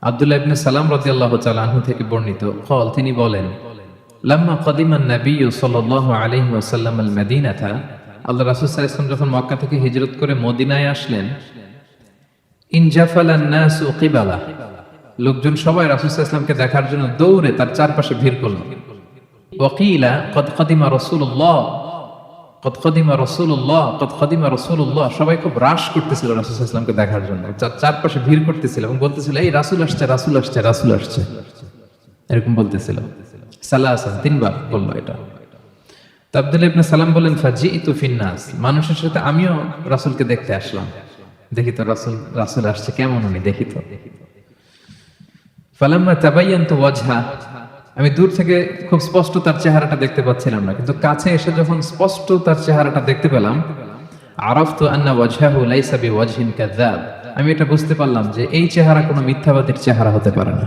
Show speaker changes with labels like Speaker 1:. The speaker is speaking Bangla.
Speaker 1: আব্দুল্লাহ ইবনে সালাম রাদিয়াল্লাহু তাআলা আনহু থেকে বর্ণিত قال তিনি বলেন লাম্মা কাদিমান নবী সাল্লাল্লাহু আলাইহি ওয়াসাল্লাম আল মদিনাতা, আল্লাহ রাসূল সাল্লাল্লাহু আলাইহি ওয়াসাল্লাম যখন মক্কা থেকে হিজরত করে মদিনায় আসলেন, ইনজাফালান নাসু কিবালা, লোকজন সবাই রাসূল সাল্লাল্লাহু আলাইহি ওয়াসাল্লামকে দেখার জন্য দৌড়ে তার চারপাশে ভিড় করল। ওয়াকিলা কদ কাদিমা রাসূলুল্লাহ, কদ কাদিমা রাসূলুল্লাহ, কদ কাদিমা রাসূলুল্লাহ, সবাই খুব রাশ করতেছিল রাসূল সাল্লাল্লাহু আলাইহি ওয়াসাল্লামকে দেখার জন্য, চারপাশে ভিড় করতেছিল এবং বলতেছিল এই রাসূল আসছে, রাসূল আসছে, রাসূল আসছে, এরকম বলতেছিল। সালাসা, তিনবার বলল এটা। তো আব্দুল্লাহ ইবনে সালাম বলেন ফাজিইতু ফিন্নাস, মানুষের সাথে আমিও রাসূলকে দেখতে আসলাম, দেখি তো রাসূল আসছে কেমন উনি, দেখি তো। ফালাম্মা তাবায়য়ানতু ওয়াজহা, আমি দূর থেকে খুব স্পষ্ট তার চেহারাটা দেখতে পাচ্ছিলাম না, কিন্তু কাছে এসে যখন স্পষ্ট তার চেহারাটা দেখতে পেলাম, আরাফতু আন্না ওয়াজহাহু লাইসা বিওয়াজহিন কাযাব, আমি এটা বুঝতে পারলাম যে এই চেহারা কোনো মিথ্যাবাদীর চেহারা হতে পারে না।